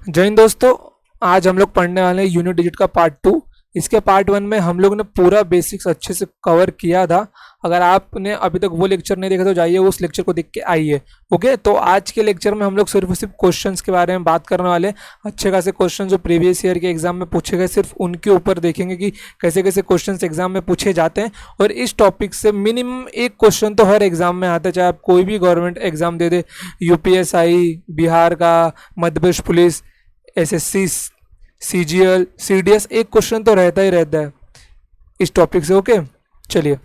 जय हिंद दोस्तों। आज हम लोग पढ़ने वाले हैं यूनिट डिजिट का पार्ट 2। इसके पार्ट 1 में हम लोग ने पूरा बेसिक्स अच्छे से कवर किया था। अगर आपने अभी तक वो लेक्चर नहीं देखा तो जाइए उस लेक्चर को देख के आइए। ओके, तो आज के लेक्चर में हम लोग सिर्फ और सिर्फ क्वेश्चंस के बारे में बात करने वाले हैं। अच्छे खासे क्वेश्चन जो प्रीवियस ईयर के एग्जाम में पूछे गए सिर्फ उनके ऊपर देखेंगे कि कैसे कैसे क्वेश्चन एग्जाम में पूछे जाते हैं। और इस टॉपिक से मिनिमम एक क्वेश्चन तो हर एग्जाम में आता है, चाहे आप कोई भी गवर्नमेंट एग्जाम दे दे, यूपीएसआई, बिहार का, Madhya Pradesh police, SSC, CGL, CDS, एक क्वेश्चन तो रहता ही रहता है इस टॉपिक से। ओके, चलिए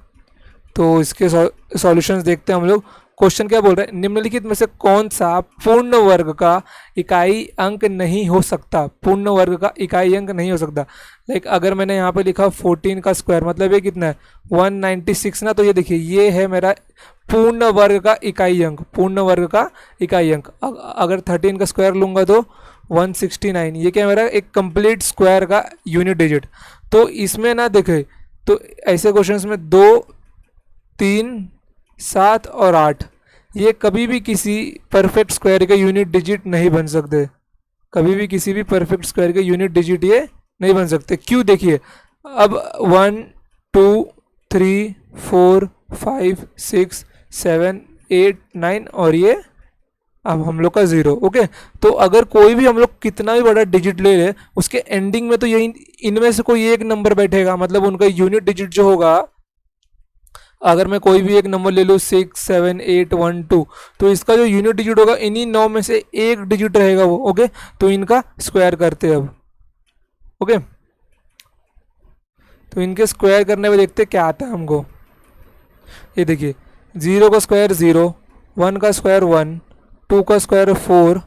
तो इसके सॉल्यूशंस देखते हैं हम लोग। क्वेश्चन क्या बोल रहे हैं, निम्नलिखित में से कौन सा पूर्ण वर्ग का इकाई अंक नहीं हो सकता। पूर्ण वर्ग का इकाई अंक नहीं हो सकता। लाइक अगर मैंने यहाँ पे लिखा 14 का स्क्वायर, मतलब ये कितना है 196 ना, तो ये देखिए ये है मेरा पूर्ण वर्ग का इकाई अंक। पूर्ण वर्ग का इकाई अंक अगर 13 का स्क्वायर लूंगा तो 169, ये क्या मेरा एक कंप्लीट स्क्वायर का यूनिट डिजिट। तो इसमें ना देखे तो ऐसे क्वेश्चंस में 2, 3, 7 और 8 ये कभी भी किसी परफेक्ट स्क्वायर के यूनिट डिजिट नहीं बन सकते। कभी भी किसी भी परफेक्ट स्क्वायर के यूनिट डिजिट ये नहीं बन सकते। क्यों, देखिए अब 1, 2, 3, 4, 5, 6, 7, 8, 9 और ये अब हम लोग का 0। ओके, तो अगर कोई भी हम लोग कितना भी बड़ा डिजिट ले ले उसके एंडिंग में तो यही इनमें से कोई एक नंबर बैठेगा, मतलब उनका यूनिट डिजिट जो होगा, अगर मैं कोई भी एक नंबर ले लूँ 6, 7, 8, 1, 2, तो इसका जो यूनिट डिजिट होगा इन्हीं 9 में से एक डिजिट रहेगा वो। ओके, तो इनका स्क्वायर करते हैं अब। ओके, तो इनके स्क्वायर करने में देखते क्या आता है हमको। ये देखिए 0 का स्क्वायर 0, 1 का स्क्वायर 1, 2 का स्क्वायर 4,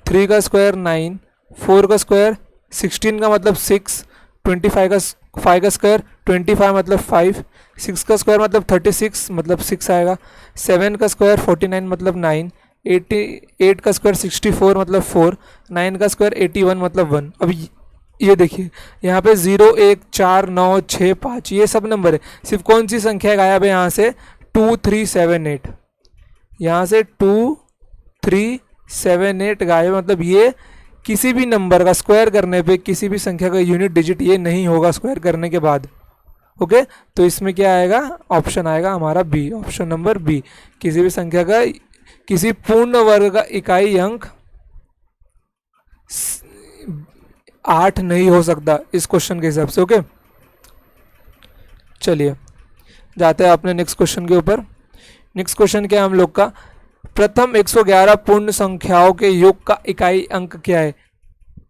3 का स्क्वायर 9, 4 का स्क्वायर 16 का मतलब 6, 25 का 5 का स्क्वायर 25 मतलब 5, 6 का स्क्वायर मतलब 36 मतलब 6 आएगा, 7 का स्क्वायर 49 मतलब 9, 88 का स्क्वायर 64 मतलब 4, 9 का स्क्वायर 81 मतलब 1। अब ये देखिए यहाँ पे 0, 1, 4, 9, 6, 5 ये सब नंबर है। सिर्फ कौन सी संख्या गायब है यहाँ से, 2, 3, 7, 8। यहाँ से 2, 3, 7, 8 गायब, मतलब ये किसी भी नंबर का स्क्वायर करने पे किसी भी संख्या का यूनिट डिजिट ये नहीं होगा स्क्वायर करने के बाद। ओके, तो इसमें क्या आएगा, ऑप्शन आएगा हमारा बी, ऑप्शन नंबर बी। किसी भी संख्या का किसी पूर्ण वर्ग का इकाई अंक 8 नहीं हो सकता इस क्वेश्चन के हिसाब से। ओके, चलिए जाते हैं अपने नेक्स्ट क्वेश्चन के ऊपर। नेक्स्ट क्वेश्चन क्या है हम लोग का, प्रथम 111 पूर्ण संख्याओं के योग का इकाई अंक क्या है।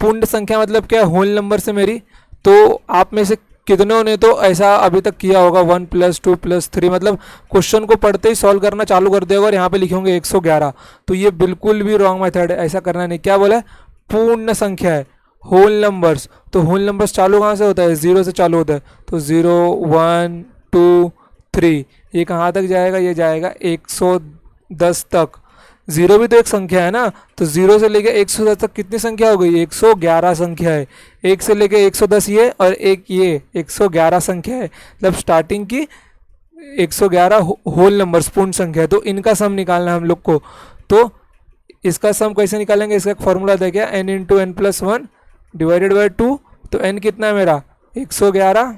पूर्ण संख्या मतलब क्या है, होल नंबर से मेरी। तो आप में से कितनों ने तो ऐसा अभी तक किया होगा 1 + 2 + 3, मतलब क्वेश्चन को पढ़ते ही सॉल्व करना चालू कर दिया और यहाँ पे लिखे होंगे 111। तो ये बिल्कुल भी रॉन्ग मेथड है, ऐसा करना नहीं। क्या बोला है, पूर्ण संख्या है, होल नंबर्स। तो होल नंबर्स चालू कहाँ से होता है, 0 से चालू होता है। तो 0, 1, 2, 3 ये कहाँ तक जाएगा, ये जाएगा 110 तक। 0 भी तो एक संख्या है ना, तो 0 से लेके 110 तक कितनी संख्या हो गई, 111 संख्या है। 1 से लेके 110 ये और एक ये 111 संख्या है, मतलब स्टार्टिंग की 111 होल नंबर्स पूर्ण संख्या है। तो इनका सम निकालना है हम लोग को। तो इसका सम कैसे निकालेंगे, इसका एक फॉर्मूला था क्या, n × n+1 / 2। तो n कितना है मेरा 111,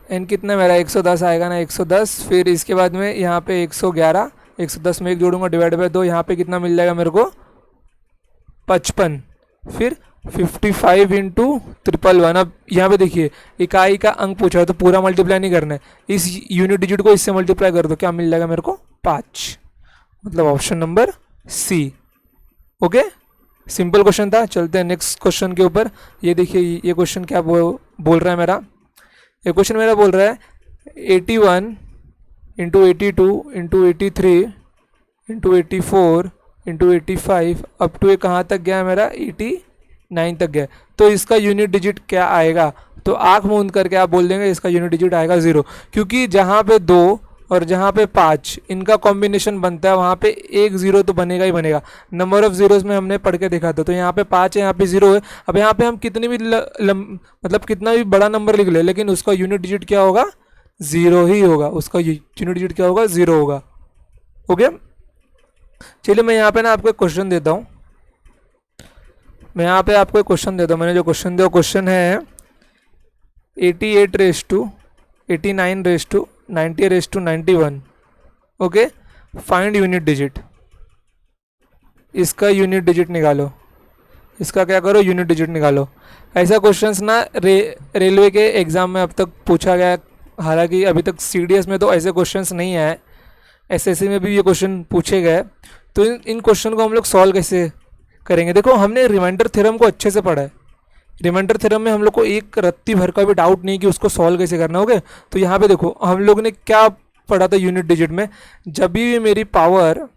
n कितना मेरा 110 आएगा ना, 110। फिर इसके बाद में यहाँ पे 111, 110 में 1 जोड़ूंगा /2, यहाँ पे कितना मिल जाएगा मेरे को 55। फिर 55 × 111। अब यहाँ पे देखिए इकाई का अंक पूछा है तो पूरा मल्टीप्लाई नहीं करना है, इस यूनिट डिजिट को इससे मल्टीप्लाई कर दो, क्या मिल जाएगा मेरे को 5, मतलब option number C. Okay, simple question था। चलते हैं नेक्स्ट क्वेश्चन के ऊपर। ये देखिए ये क्वेश्चन क्या बोल रहा है मेरा, ये क्वेश्चन मेरा बोल रहा है 81 × 82 × 83 × 84 × 85 अप टू ये कहाँ तक गया मेरा 89 तक गया। तो इसका यूनिट डिजिट क्या आएगा, तो आंख मूंद करके आप बोल देंगे इसका यूनिट डिजिट आएगा 0, क्योंकि जहाँ पे 2 और जहाँ पे 5 इनका कॉम्बिनेशन बनता है वहाँ पे एक 0 तो बनेगा ही बनेगा। नंबर ऑफ जीरोस में हमने पढ़ के देखा था। तो यहाँ पे 5 है, यहाँ पे 0 है। अब यहाँ पे हम कितनी भी मतलब कितना भी बड़ा नंबर लिख ले, लेकिन उसका यूनिट डिजिट क्या होगा, 0 ही होगा। उसका यूनिट डिजिट क्या होगा, 0 होगा। ओके, चलिए मैं यहाँ पे ना आपको एक क्वेश्चन देता हूँ, मैं यहाँ पे आपको एक क्वेश्चन देता हूँ। मैंने जो क्वेश्चन दिया क्वेश्चन है 88 raise to 89 raise to 90 raise to 91। Okay, find unit digit. इसका यूनिट डिजिट निकालो, इसका क्या करो, यूनिट डिजिट निकालो। ऐसा क्वेश्चंस ना रेलवे के एग्ज़ाम में अब तक पूछा गया है। हालांकि अभी तक सीडीएस में तो ऐसे क्वेश्चंस नहीं आए, एसएससी में भी ये क्वेश्चन पूछे गए। तो इन क्वेश्चन को हम लोग सॉल्व कैसे करेंगे? देखो हमने रिमाइंडर थ्योरम को अच्छे से पढ़ा है। रिमाइंडर थ्योरम में हम लोग को एक रत्ती भर का भी डाउट नहीं कि उसको सॉल्व कैसे करना होगा। तो यहाँ पे देखो हम लोग ने क्या पढ़ा था यूनिट डिजिट में, जब भी मेरी पावर,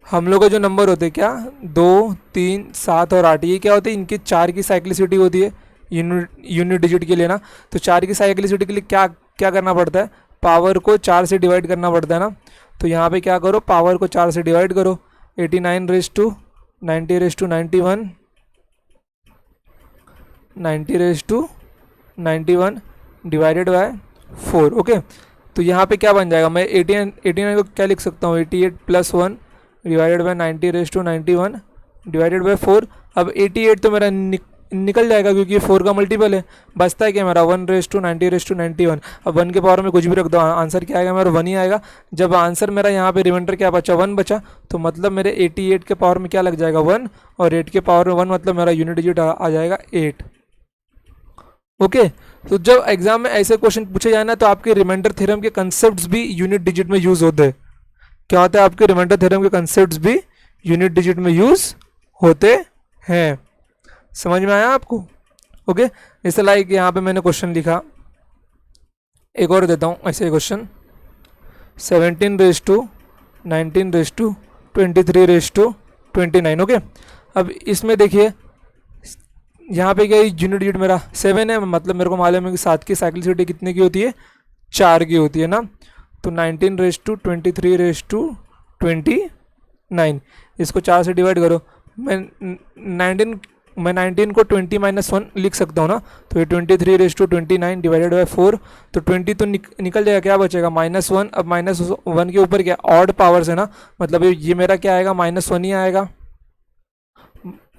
हम लोग का जो नंबर होते हैं क्या 2, 3, 7 और 8, ये क्या होते हैं, इनकी 4 की साइक्लिसिटी होती है यूनिट डिजिट के लिए ना। तो 4 की साइक्लिसिटी के लिए क्या क्या करना पड़ता है, पावर को 4 से डिवाइड करना पड़ता है ना। तो यहाँ पे क्या करो, पावर को 4 से डिवाइड करो। 89 raise to 90 raise to 91, 90 raise to 91 divided by 4। Okay, तो यहाँ पे क्या बन जाएगा, मैं 89 को क्या लिख सकता हूँ, 88 plus 1 divided by 90 raise to 91 divided by 4। अब 88 तो मेरा निकल जाएगा क्योंकि ये 4 का मल्टीपल है। बचता है क्या मेरा 1 रेस टू 90 रेस टू 91। अब 1 के पावर में कुछ भी रख दो, आंसर क्या आएगा मेरा 1 ही आएगा। जब आंसर मेरा यहाँ पे रिमाइंडर क्या बचा, 1 बचा, तो मतलब मेरे 88 के पावर में क्या लग जाएगा 1, और 8 के पावर में 1, मतलब मेरा यूनिट डिजिट आ जाएगा 8। ओके, तो जब एग्जाम में ऐसे क्वेश्चन पूछे जाए ना, तो आपके रिमाइंडर थ्योरम के कंसेप्ट भी यूनिट डिजिट में यूज होते हैं। क्या होता है, आपके रिमाइंडर थ्योरम के कंसेप्ट भी यूनिट डिजिट में यूज होते हैं। समझ में आया आपको? ओके, इस लाइक यहाँ पे मैंने क्वेश्चन लिखा, एक और देता हूँ ऐसे question. 17 raise to 19 raise to 23 raise to 29। Okay, अब इसमें देखिए यहाँ पे क्या यूनिट डिजिट मेरा 7 है, मतलब मेरे को मालूम है कि 7 की साइक्लिसिटी कितने की होती है, 4 की होती है ना। तो 19 रेस टू 23 रेस टू 29, इसको 4 से डिवाइड करो। मैं 19 को 20 माइनस 1 लिख सकता हूँ ना। तो ये 23 रेस टू 29 डिवाइडेड बाय 4, तो 20 तो निकल जाएगा, क्या बचेगा -1। अब -1 के ऊपर क्या ऑड पावर्स है ना, मतलब ये मेरा क्या आएगा -1 ही आएगा,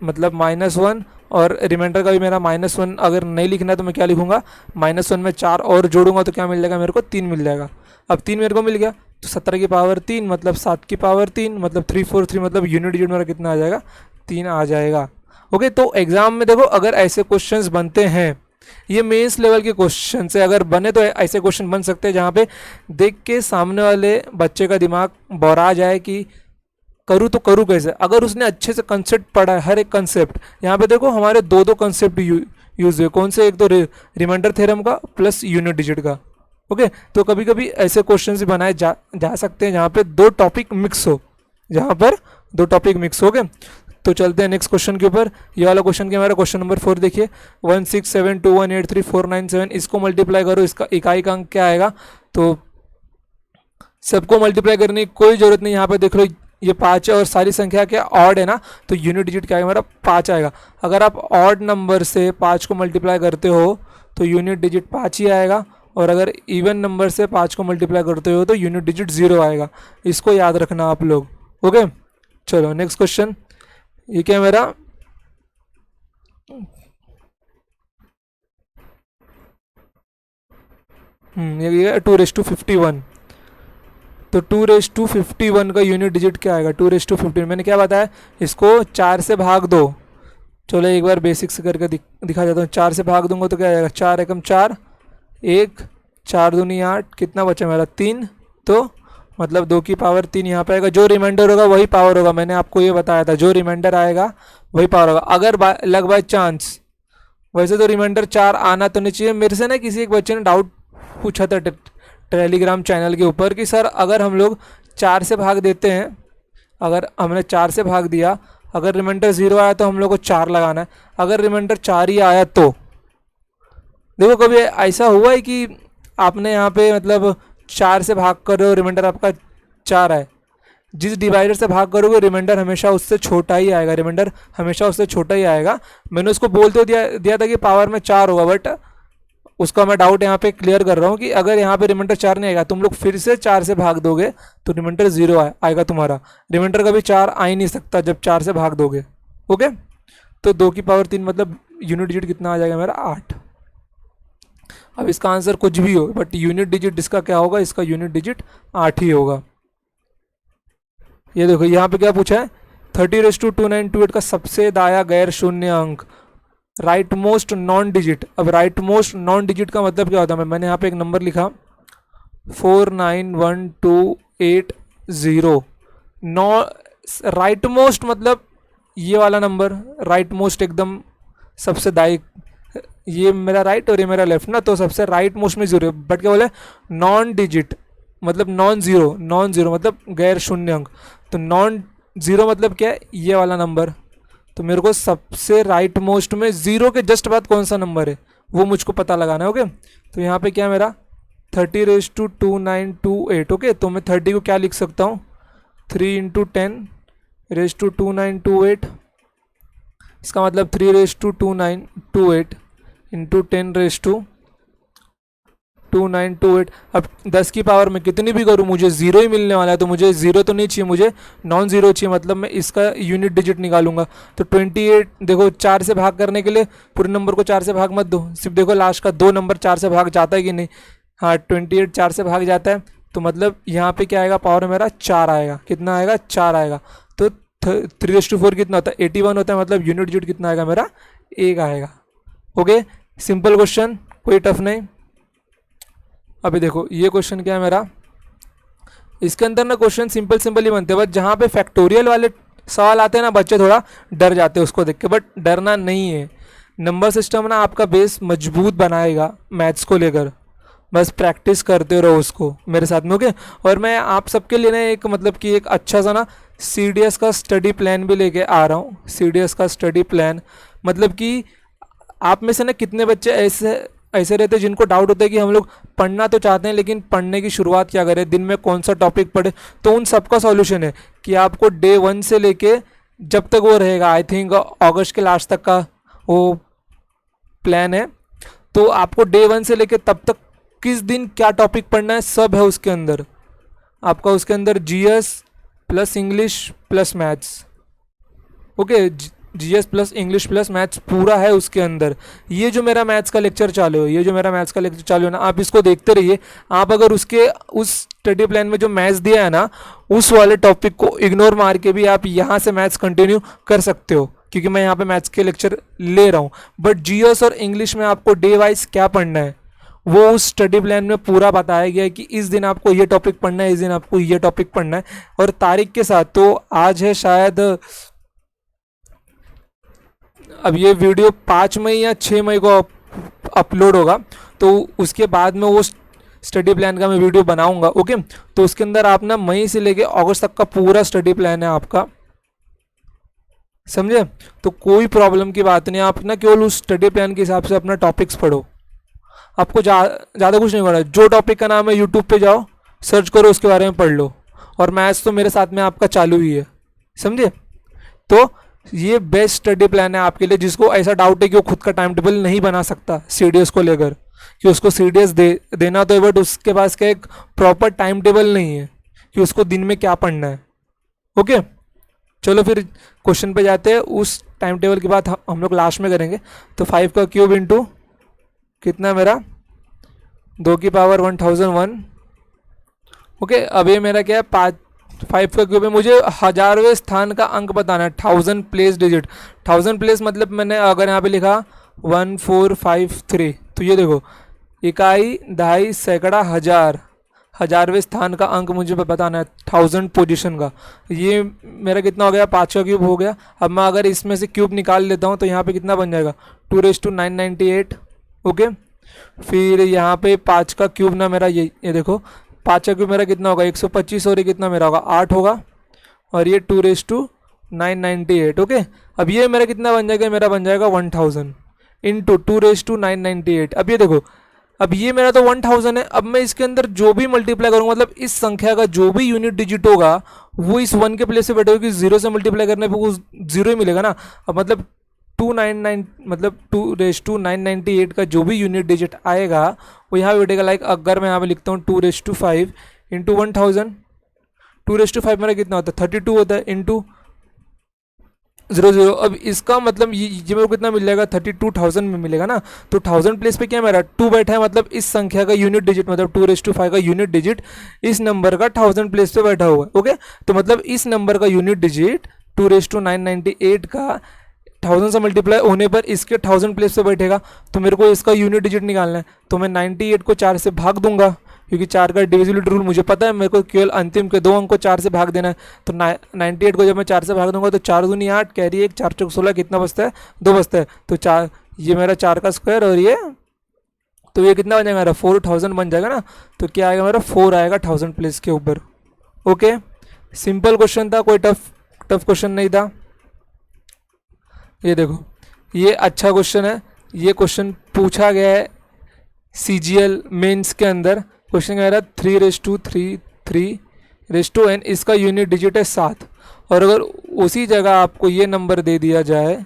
मतलब -1। और रिमाइंडर का भी मेरा -1 अगर नहीं लिखना है तो मैं क्या लिखूंगा, -1 में 4 और जोड़ूंगा तो क्या मिल जाएगा मेरे को, 3 मिल जाएगा। अब 3 मेरे को मिल गया, तो 17 की पावर 3 मतलब 7 की पावर 3 मतलब 343, मतलब यूनिट डिजिट मेरा कितना आ जाएगा, 3 आ जाएगा। ओके, तो एग्जाम में देखो अगर ऐसे क्वेश्चंस बनते हैं, ये मेंस लेवल के क्वेश्चन से अगर बने तो ऐसे क्वेश्चन बन सकते हैं जहाँ पे देख के सामने वाले बच्चे का दिमाग बौरा जाए कि करूँ तो करूँ कैसे। अगर उसने अच्छे से कंसेप्ट पढ़ा है, हर एक कंसेप्ट, यहाँ पे देखो हमारे दो कंसेप्ट यूज हुए, कौन से, एक तो रिमाइंडर थ्योरम का प्लस यूनिट डिजिट का। ओके, तो कभी कभी ऐसे क्वेश्चन भी बनाए जा सकते हैं जहाँ पे दो टॉपिक मिक्स हो, जहाँ पर दो टॉपिक मिक्स हो गए। तो चलते हैं नेक्स्ट क्वेश्चन के ऊपर। ये वाला क्वेश्चन के हमारा क्वेश्चन नंबर 4 देखिए, 1672183497, इसको मल्टीप्लाई करो, इसका इकाई का अंक क्या आएगा। तो सबको मल्टीप्लाई करने की कोई जरूरत नहीं, यहाँ पे देख लो ये 5 है और सारी संख्या क्या ऑड है ना, तो यूनिट डिजिट क्या आएगा हमारा 5 आएगा। अगर आप ऑड नंबर से 5 को मल्टीप्लाई करते हो तो यूनिट डिजिट 5 ही आएगा, और अगर इवन नंबर से 5 को मल्टीप्लाई करते हो तो यूनिट डिजिट 0 आएगा। इसको याद रखना आप लोग। ओके, चलो नेक्स्ट क्वेश्चन। ये क्या मेरा ये 2/51। तो 2/51 का यूनिट डिजिट क्या आएगा, 2/51 मैंने क्या बताया, इसको 4 से भाग दो। चलो एक बार बेसिक से करके दिखा देता हूँ। 4 से भाग दूंगा तो क्या आएगा, 4 एकम 4, 1, 4 दूनी 8, कितना बचा मेरा 3, तो मतलब 2 की पावर 3 यहाँ पे आएगा। जो रिमाइंडर होगा वही पावर होगा, मैंने आपको ये बताया था, जो रिमाइंडर आएगा वही पावर होगा। अगर लग बाय चांस, वैसे तो रिमाइंडर 4 आना तो नहीं चाहिए। मेरे से ना किसी एक बच्चे ने डाउट पूछा था टेलीग्राम चैनल के ऊपर कि सर अगर हम लोग 4 से भाग देते हैं, अगर हमने 4 से भाग दिया, अगर रिमाइंडर 0 आया तो हम लोग को 4 लगाना है, अगर रिमाइंडर 4 ही आया तो। देखो कभी ऐसा हुआ है कि आपने यहाँ पे मतलब 4 से भाग कर रहे हो, रिमाइंडर आपका 4 है, जिस डिवाइडर से भाग करोगे रिमाइंडर हमेशा उससे छोटा ही आएगा, रिमाइंडर हमेशा उससे छोटा ही आएगा। मैंने उसको बोलते दिया था कि पावर में 4 होगा, बट उसका मैं डाउट यहाँ पे क्लियर कर रहा हूँ कि अगर यहाँ पे रिमाइंडर 4 नहीं आएगा, तुम लोग फिर से 4 से भाग दोगे तो रिमाइंडर 0 आएगा तुम्हारा। रिमाइंडर कभी 4 आ ही नहीं सकता जब 4 से भाग दोगे। ओके, तो 2 की पावर 3 मतलब यूनिट डिजिट कितना आ जाएगा मेरा 8। अब इसका आंसर कुछ भी हो, बट यूनिट डिजिट इसका क्या होगा, इसका यूनिट डिजिट 8 ही होगा। ये देखो यहाँ पे क्या पूछा है, 30⁻²928 का सबसे दाया गैर शून्य अंक, राइट मोस्ट नॉन डिजिट। अब राइट मोस्ट नॉन डिजिट का मतलब क्या होता है, मैंने यहाँ पे एक नंबर लिखा 49128 नॉ राइट मोस्ट मतलब ये वाला नंबर, राइट मोस्ट एकदम सबसे दाई, ये मेरा राइट और ये मेरा लेफ्ट ना, तो सबसे राइट मोस्ट में 0, बट क्या बोले नॉन डिजिट मतलब नॉन जीरो, नॉन जीरो मतलब गैर शून्य अंक, तो नॉन जीरो मतलब क्या है, ये वाला नंबर। तो मेरे को सबसे राइट मोस्ट में 0 के जस्ट बाद कौन सा नंबर है वो मुझको पता लगाना है। ओके, तो यहाँ पे क्या मेरा 30⁻²2928। ओके, तो मैं 30 को क्या लिख सकता हूँ, 3×10⁻²2928, इसका मतलब 3⁻²2928 इंटू 10⁻²2928। अब 10 की पावर में कितनी भी करूँ मुझे 0 ही मिलने वाला है, तो मुझे 0 तो नहीं चाहिए, मुझे नॉन ज़ीरो चाहिए, मतलब मैं इसका यूनिट डिजिट निकालूंगा। तो 28 देखो 4 से भाग करने के लिए पूरे नंबर को 4 से भाग मत दो, सिर्फ देखो लास्ट का 2 नंबर 4 से भाग जाता है कि नहीं। हाँ 28 4 से भाग जाता है, तो मतलब यहाँ पे क्या आएगा, पावर मेरा 4 आएगा। कितना आएगा, 4 आएगा। तो 3/4 कितना होता है, 81 होता है, मतलब यूनिट डिजिट कितना आएगा मेरा, 1 आएगा। ओके, सिंपल क्वेश्चन, कोई टफ नहीं। अभी देखो ये क्वेश्चन क्या है मेरा, इसके अंदर ना क्वेश्चन सिंपल सिंपल ही बनते हैं, बट जहाँ पे फैक्टोरियल वाले सवाल आते हैं ना बच्चे थोड़ा डर जाते हैं उसको देख के, बट डरना नहीं है। नंबर सिस्टम ना आपका बेस मजबूत बनाएगा मैथ्स को लेकर, बस प्रैक्टिस करते रहो उसको मेरे साथ में। ओके, और मैं आप सबके लिए ना एक मतलब कि एक अच्छा सा ना CDS का स्टडी प्लान भी लेके आ रहा हूँ। CDS का स्टडी प्लान मतलब कि आप में से ना कितने बच्चे ऐसे रहते हैं जिनको डाउट होता है कि हम लोग पढ़ना तो चाहते हैं लेकिन पढ़ने की शुरुआत क्या करें, दिन में कौन सा टॉपिक पढ़े। तो उन सबका सॉल्यूशन है कि आपको डे 1 से लेके जब तक वो रहेगा, आई थिंक अगस्त के लास्ट तक का वो प्लान है। तो आपको डे 1 से लेके तब तक किस दिन क्या टॉपिक पढ़ना है सब है उसके अंदर। आपका उसके अंदर GS plus English plus maths, okay, GS plus English plus maths पूरा है उसके अंदर। ये जो मेरा मैथ्स का लेक्चर चालू है, ये जो मेरा मैथ्स का लेक्चर चालू है ना, आप इसको देखते रहिए। आप अगर उसके उस स्टडी प्लान में जो मैथ्स दिया है ना, उस वाले टॉपिक को इग्नोर मार के भी आप यहाँ से मैथ्स कंटिन्यू कर सकते हो, क्योंकि मैं यहाँ पे मैथ्स के लेक्चर ले रहा हूँ। बट GS और इंग्लिश में आपको डे वाइज क्या पढ़ना है वो उस स्टडी प्लान में पूरा बताया गया है कि इस दिन आपको ये टॉपिक पढ़ना है, इस दिन आपको ये टॉपिक पढ़ना है, और तारीख के साथ। तो आज है शायद, अब ये वीडियो 5 मई या 6 मई को अपलोड होगा, तो उसके बाद में वो स्टडी प्लान का मैं वीडियो बनाऊंगा। ओके, तो उसके अंदर आप ना मई से लेके अगस्त तक का पूरा स्टडी प्लान है आपका, समझे। तो कोई प्रॉब्लम की बात नहीं, आप ना केवल उस स्टडी प्लान के हिसाब से अपना टॉपिक्स पढ़ो। आपको ज़्यादा कुछ नहीं करना, जो टॉपिक का नाम है यूट्यूब पे जाओ, सर्च करो, उसके बारे में पढ़ लो। और मैथ्स तो मेरे साथ में आपका चालू ही है, समझे। तो ये बेस्ट स्टडी प्लान है आपके लिए, जिसको ऐसा डाउट है कि वो खुद का टाइम टेबल नहीं बना सकता CDS को लेकर, कि उसको CDS देना तो है, बट उसके पास का एक प्रॉपर टाइम टेबल नहीं है कि उसको दिन में क्या पढ़ना है। ओके, चलो फिर क्वेश्चन पे जाते हैं। उस टाइम टेबल की बात हम लोग लास्ट में करेंगे। तो 5 का क्यूब इंटू कितना मेरा 2 की पावर 1001। ओके, अब ये मेरा क्या है 5 का क्यूब है। मुझे 1000वें स्थान का अंक बताना है, 1000 प्लेस डिजिट। 1000 प्लेस मतलब मैंने अगर यहाँ पे लिखा 1453, तो ये देखो इकाई, दहाई, सैकड़ा, हजार, 1000वें स्थान का अंक मुझे बताना है 1000 पोजीशन का। ये मेरा कितना हो गया, 5 का क्यूब हो गया। अब मैं अगर इसमें से क्यूब निकाल लेता हूँ तो यहाँ पे कितना बन जाएगा 2⁻998। ओके, फिर यहाँ पे 5 का क्यूब ना मेरा ये देखो 5 का क्यूब मेरा कितना होगा 125, और ये कितना मेरा होगा 8 होगा, और ये 2⁻998। ओके, अब ये मेरा कितना बन जाएगा, मेरा बन जाएगा 1000 इंटू 2⁻998। अब ये देखो, अब ये मेरा तो 1000 है। अब मैं इसके अंदर जो भी मल्टीप्लाई करूँगा, मतलब इस संख्या का जो भी यूनिट डिजिट होगा वो इस 1 के प्लेस से बैठेगा, कि 0 से मल्टीप्लाई करने पर वो 0 ही मिलेगा ना। अब मतलब 299 मतलब 2/998 का जो भी यूनिट डिजिट आएगा वो यहाँ पे बैठेगा। लाइक अगर मैं यहाँ पे लिखता हूँ 2/5 इंटू 1000, 2/5 मेरा कितना होता है 32 होता है, इंटू 00। अब इसका मतलब ये मेरे को कितना मिल जाएगा 32,000 में मिलेगा ना। तो 1000 प्लेस पे क्या मेरा 2 बैठा है, मतलब इस संख्या का यूनिट डिजिट मतलब 2/5 का यूनिट डिजिट इस नंबर का 1000 प्लेस पे बैठा हुआ है। ओके, तो मतलब इस नंबर का यूनिट डिजिट 2/998 का 1000 से मल्टीप्लाई होने पर इसके 1000 प्लेस पे बैठेगा। तो मेरे को इसका यूनिट डिजिट निकालना है, तो मैं 98 को 4 से भाग दूंगा क्योंकि 4 का डिविजिबिलिटी रूल मुझे पता है, मेरे को केवल अंतिम के 2 अंक को 4 से भाग देना है। तो 98 को जब मैं 4 से भाग दूंगा तो 4 दूनी 8, कैरी 1, 4 चौक 16, कितना बचता है 2 बचता है। तो 4, ये मेरा 4 का स्क्वायर और ये, तो ये कितना बन जाएगा मेरा 4000 बन जाएगा ना। तो क्या आएगा मेरा 4 आएगा 1000 प्लेस के ऊपर। ओके, सिंपल क्वेश्चन था, कोई टफ क्वेश्चन नहीं था। ये देखो, ये अच्छा क्वेश्चन है, ये क्वेश्चन पूछा गया है CGL मेंस के अंदर। क्वेश्चन कह रहा है 3/3 इसका यूनिट डिजिट है 7, और अगर उसी जगह आपको ये नंबर दे दिया जाए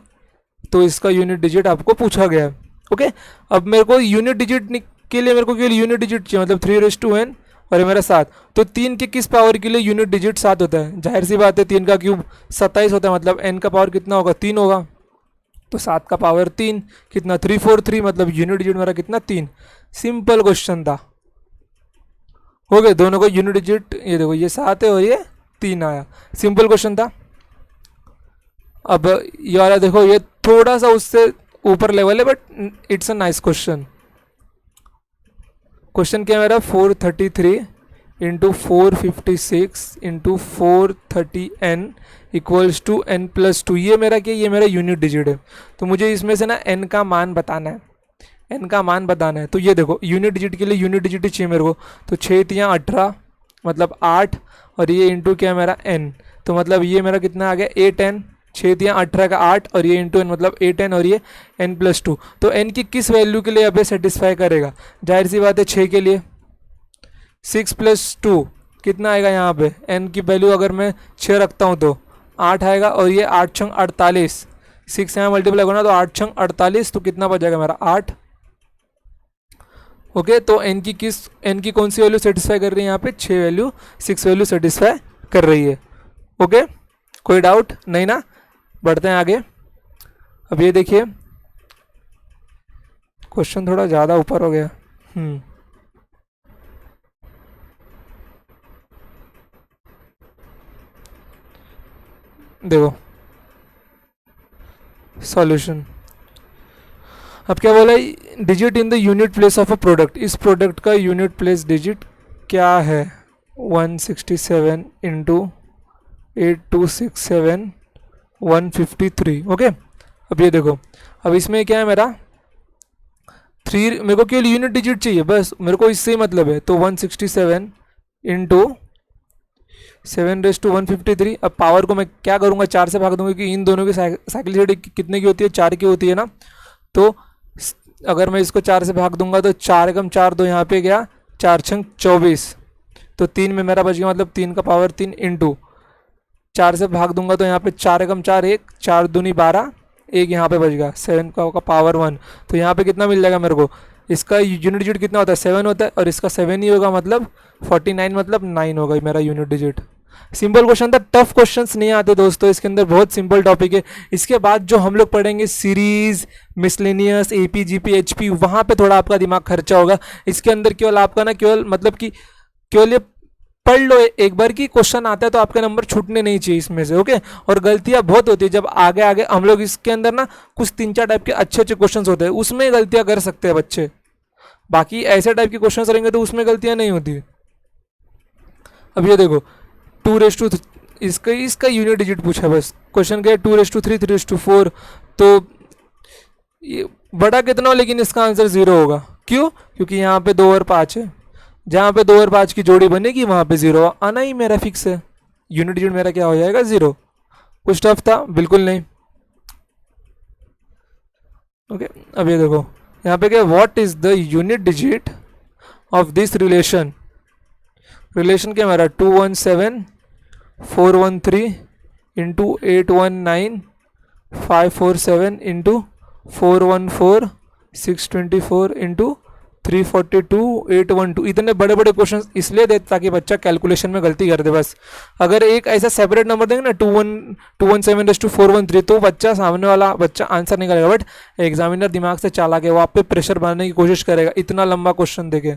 तो इसका यूनिट डिजिट आपको पूछा गया है। ओके, अब मेरे को यूनिट डिजिट के लिए मेरे को केवल यूनिट डिजिट चाहिए, मतलब 3/n और ये मेरा 7। तो 3 के किस पावर के लिए यूनिट डिजिट 7 होता है? जाहिर सी बात है 3 का क्यूब 27 होता है, मतलब n का पावर कितना होगा 3 होगा। तो 7 का पावर 3 कितना 343, मतलब यूनिट डिजिट मेरा कितना 3। सिंपल क्वेश्चन था। हो गए दोनों को यूनिट डिजिट, ये देखो ये 7 है और ये 3 आया, सिंपल क्वेश्चन था। अब ये वाला देखो, ये थोड़ा सा उससे ऊपर लेवल है but it's a nice question. Question क्या है मेरा 433 into 456 into 430n equals to n+2। ये मेरा क्या, ये मेरा यूनिट डिजिट है। तो मुझे इसमें से ना n का मान बताना है, n का मान बताना है। तो ये देखो यूनिट डिजिट के लिए यूनिट डिजिट ही चाहिए मेरे को। तो 6×3 18 मतलब 8, और ये इंटू क्या है मेरा n, तो मतलब ये मेरा कितना आ गया 8n। 6×3 18 का 8 और ये इंटू n मतलब 8n और ये n+2। तो n की किस वैल्यू के लिए अब सेटिस्फाई करेगा? जाहिर सी बात है 6 के लिए। 6+2 कितना आएगा यहाँ पे, n की वैल्यू अगर मैं 6 रखता हूँ तो 8 आएगा, और ये 8 छंग 48, 6 यहाँ मल्टीप्लाई होना तो 8 छंग 48, तो कितना बच जाएगा मेरा 8। ओके, तो n की कौन सी वैल्यू सेटिस्फाई कर रही है यहाँ पे 6 वैल्यू, 6 वैल्यू सेटिस्फाई कर रही है। ओके, कोई डाउट नहीं ना? बढ़ते हैं आगे। अब ये देखिए क्वेश्चन थोड़ा ज़्यादा ऊपर हो गया। देखो सॉल्यूशन, अब क्या बोला है, digit in the unit place of a product. इस प्रोडक्ट का यूनिट प्लेस डिजिट क्या है 167 इंटू 8267 153। ओके, अब ये देखो, अब इसमें क्या है मेरा 3, मेरे को केवल यूनिट डिजिट चाहिए बस, मेरे को इससे ही मतलब है। तो 167 इंटू 7/153। अब पावर को मैं क्या करूँगा 4 से भाग दूंगा, क्योंकि इन दोनों की साइक्लिसिटी कितने की होती है 4 की होती है ना। तो अगर मैं इसको 4 से भाग दूंगा तो 4 × 4 तो यहाँ पे गया 4 छंग 24, तो 3 में मेरा बच गया, मतलब 3 का पावर 3 इंटू 4 से भाग दूंगा तो यहाँ पे 4 × 4 1, 4 दूनी 12, एक यहाँ पे बच गया 7 का पावर 1। तो यहाँ पे कितना मिल जाएगा मेरे को, इसका यूनिट डिजिट कितना होता है 7 होता है, और इसका 7 ही होगा, मतलब 49 मतलब 9 होगा मेरा यूनिट डिजिट। सिंपल क्वेश्चन था, टफ क्वेश्चंस नहीं आते दोस्तों, इसके अंदर बहुत सिंपल टॉपिक है। इसके बाद जो हम लोग पढ़ेंगे series, miscellaneous, AP GP HP, वहाँ पे थोड़ा आपका दिमाग खर्चा होगा। इसके अंदर केवल आपका ना केवल मतलब कि केवल ये पढ़ लो एक बार की क्वेश्चन आता है तो आपके नंबर छूटने नहीं चाहिए इसमें से। ओके, और गलतियां बहुत होती है जब आगे आगे हम लोग इसके अंदर ना कुछ 3-4 टाइप के अच्छे अच्छे क्वेश्चन होते हैं, उसमें गलतियां कर सकते हैं बच्चे। बाकी ऐसे टाइप के क्वेश्चन रहेंगे तो उसमें गलतियां नहीं होती। अब ये देखो 2/3 इसका यूनिट डिजिट पूछा है बस। क्वेश्चन क्या है 2/3 3/4, तो ये बड़ा कितना हो, लेकिन इसका आंसर 0 होगा। क्यों? क्योंकि यहाँ पे 2 और 5 है, जहाँ पे 2 और 5 की जोड़ी बनेगी वहाँ पे 0 आना ही मेरा फिक्स है। यूनिट डिजिट मेरा क्या हो जाएगा 0। कुछ टफ था? बिल्कुल नहीं। ओके, अब ये देखो यहाँ पे क्या, what is the unit digit of this relation. Relation क्या मेरा 217 413 इंटू 819 547 इंटू 414 624 इंटू 342 812। इतने बड़े बड़े क्वेश्चन इसलिए देते ताकि बच्चा कैलकुलेशन में गलती कर दे बस। अगर एक ऐसा सेपरेट नंबर देंगे ना 217:413 तो बच्चा सामने वाला बच्चा आंसर नहीं करेगा। बट एग्जामिनर दिमाग से चालाक है, वो आप पे प्रेशर बनाने की कोशिश करेगा। इतना लंबा क्वेश्चन देके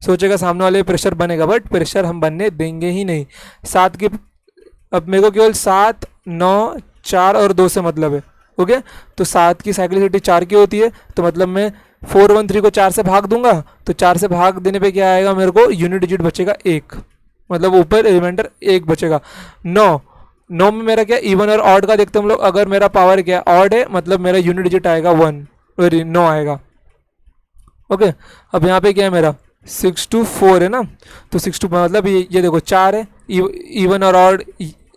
सोचेगा सामने वाले प्रेशर बनेगा, बट प्रेशर हम बनने देंगे ही नहीं। सात की अब मेरे को केवल 7 9 4 और 2 से मतलब है। ओके, तो 7 की साइक्लिसिटी 4 की होती है, तो मतलब मैं 413 को 4 से भाग दूंगा, तो 4 से भाग देने पे क्या आएगा, मेरे को यूनिट डिजिट बचेगा 1, मतलब ऊपर रिमाइंडर 1 बचेगा। 9 में मेरा क्या इवन और ऑड का देखते हैं हम लोग। अगर मेरा पावर क्या ऑड है मतलब मेरा यूनिट डिजिट आएगा 1, 9 आएगा। ओके, अब यहाँ पे क्या है मेरा 6 to 4 है ना, तो 6 to मतलब ये देखो 4 है, इवन और ऑड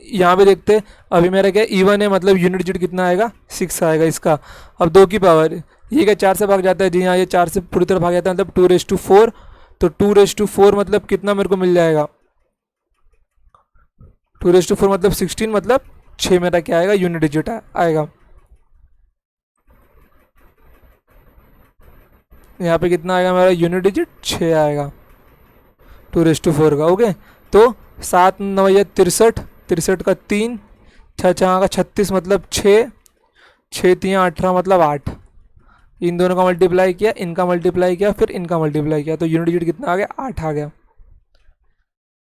यहाँ पे देखते हैं। अभी मेरा क्या इवन है मतलब यूनिट डिजिट कितना आएगा 6 आएगा इसका। अब 2 की पावर ये क्या 4 से भाग जाता है, जी हाँ ये 4 से पूरी तरह भाग जाता है, मतलब 2⁴। तो 2⁴ मतलब कितना मेरे को मिल जाएगा, 2⁴ मतलब 16, मतलब 6 मेरा क्या आएगा यूनिट डिजिट आएगा। यहाँ पे कितना आएगा मेरा यूनिट डिजिट 6 आएगा 2⁴ का। ओके, तो 7 9 या 63, 63 का 3, 6 6 का 36 मतलब 6, 6 3 18 मतलब 8। इन दोनों का मल्टीप्लाई किया, इनका मल्टीप्लाई किया, फिर इनका मल्टीप्लाई किया, तो यूनिट डिजिट कितना आ गया 8 आ गया।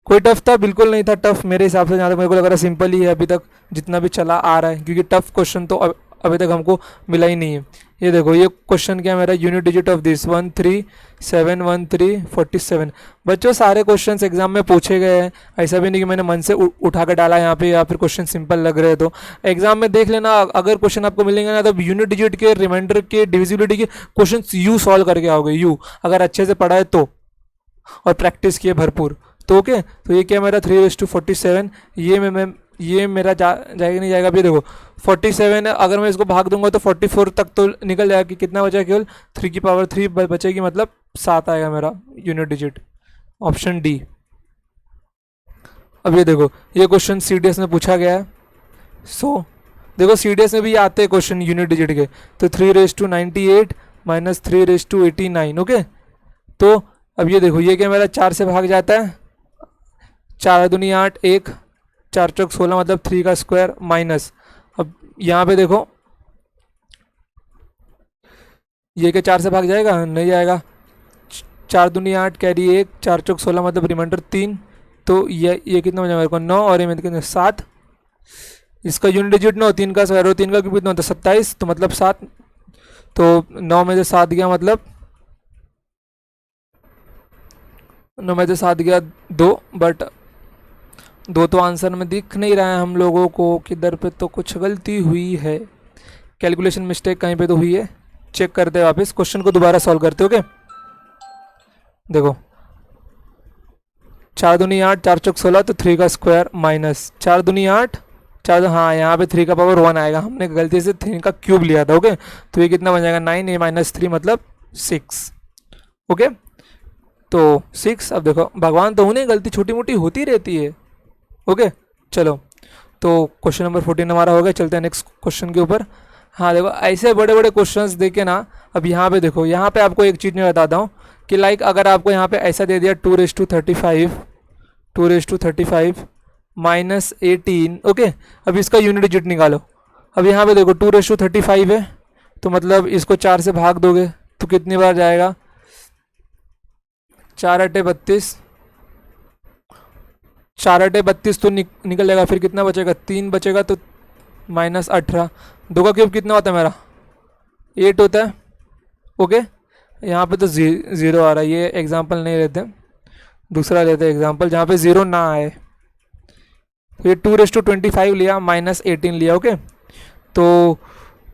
कोई टफ था? बिल्कुल नहीं था टफ मेरे हिसाब से। जहाँ तक मेरे को लग रहा है सिंपल ही है अभी तक जितना भी चला आ रहा है, क्योंकि टफ क्वेश्चन तो अभी तक हमको मिला ही नहीं है। ये देखो ये क्वेश्चन क्या है मेरा, यूनिट डिजिट ऑफ दिस 1371347। बच्चों सारे क्वेश्चंस एग्जाम में पूछे गए हैं, ऐसा भी नहीं कि मैंने मन से उठा कर डाला यहाँ पे या फिर क्वेश्चन सिंपल लग रहे हैं। तो एग्जाम में देख लेना, अगर क्वेश्चन आपको मिलेंगे ना तो यूनिट डिजिट के, रिमाइंडर के, डिविजिबिलिटी के क्वेश्चन यू सॉल्व करके आओगे, यू अगर अच्छे से पढ़ा है तो, और प्रैक्टिस किए भरपूर तो। ओके, तो ये क्या मेरा 3:47, ये मेरा जाएगा नहीं जाएगा। अभी देखो 47 है, अगर मैं इसको भाग दूंगा तो 44 तक तो निकल जाएगा, कि कितना बचा केवल 3 की पावर 3 बचेगी, मतलब 7 आएगा मेरा यूनिट डिजिट, ऑप्शन डी। अब ये देखो ये क्वेश्चन CDS में पूछा गया है। देखो CDS में भी आते हैं क्वेश्चन यूनिट डिजिट के, तो 3�98 माइनस 3�89। ओके, तो अब ये देखो ये क्या मेरा 4 से भाग जाता है, 4 दूनी 8, 1 4 चौक 16 मतलब 3 का स्क्वायर माइनस। अब यहाँ पे देखो ये क्या 4 से भाग जाएगा, नहीं जाएगा। 4 दूनी 8 कैरी 1 4 चौक 16 मतलब रिमाइंडर 3, तो ये कितना बचा मेरे को 9, और ये कितना 7। इसका यूनिट डिजिट 9, 3 का स्क्वायर, 3 का क्यूब कितना होता है 27, तो मतलब 7। तो 9 में से 7 गया, मतलब 9 में से 7 गया 2, बट 2 तो आंसर में दिख नहीं रहा है हम लोगों को, किधर पे तो कुछ गलती हुई है, कैलकुलेशन मिस्टेक कहीं पे तो हुई है। चेक करते हैं वापस, क्वेश्चन को दोबारा सॉल्व करते हो। ओके, देखो 4 दूनी 8 4 चौक 16, तो 3 का स्क्वायर माइनस 4 दूनी 8 4, हाँ यहाँ पे 3 का पावर 1 आएगा, हमने गलती से 3 का क्यूब लिया था। ओके, तो ये कितना बन जाएगा 9, ये माइनस 3 मतलब 6। ओके, तो 6। अब देखो भगवान तो उन्हें गलती छोटी मोटी होती रहती है। ओके, चलो तो क्वेश्चन नंबर 14 हमारा हो गया। चलते हैं नेक्स्ट क्वेश्चन के ऊपर। हाँ देखो ऐसे बड़े बड़े क्वेश्चंस देखे ना, अब यहाँ पे देखो, यहाँ पे आपको एक चीज़ मैं बताता हूँ कि लाइक अगर आपको यहाँ पे ऐसा दे दिया 2⁵ माइनस 18। ओके, अब इसका यूनिट डिजिट निकालो। अब यहाँ पे देखो 2⁵ है, तो मतलब इसको 4 से भाग दोगे तो कितनी बार जाएगा, 4 8 32, 4 8 32 तो निकल जाएगा। फिर कितना बचेगा 3 बचेगा, तो माइनस 18। 2 का क्यूब कितना होता है मेरा 8 होता है। ओके, यहाँ पे तो 0 आ रहा है, ये एग्जाम्पल नहीं लेते, दूसरा लेते एग्जाम्पल जहाँ पे 0 ना आए। ये 2⁵25 लिया माइनस 18 लिया। ओके, तो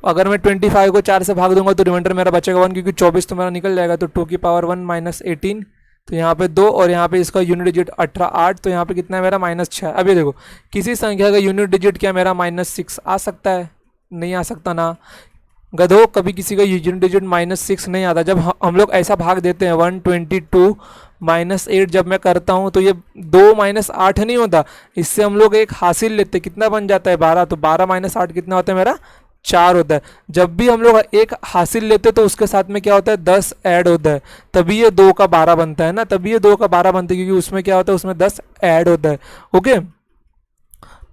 अगर मैं 25 को 4 से भाग दूंगा तो रिमाइंडर मेरा बचेगा 1, क्योंकि 24 तो मेरा निकल जाएगा, तो 2 की पावर 1 माइनस 18, तो यहाँ पे 2, और यहाँ पे इसका यूनिट डिजिट 18 8, तो यहाँ पे कितना है मेरा माइनस 6। अब ये देखो किसी संख्या का यूनिट डिजिट क्या मेरा -6 आ सकता है, नहीं आ सकता ना गधो, कभी किसी का यूनिट डिजिट -6 नहीं आता। जब हम लोग ऐसा भाग देते हैं 122 -8 जब मैं करता हूँ तो ये 2 -8 नहीं होता, इससे हम लोग एक हासिल लेते, कितना बन जाता है 12, तो 12 -8 कितना होता है मेरा 4 होता है। जब भी हम लोग एक हासिल लेते हैं तो उसके साथ में क्या होता है 10 ऐड होता है, तभी ये 2 का 12 बनता है ना, तभी ये 2 का 12 बनता है, क्योंकि उसमें क्या होता है उसमें 10 ऐड होता है। ओके,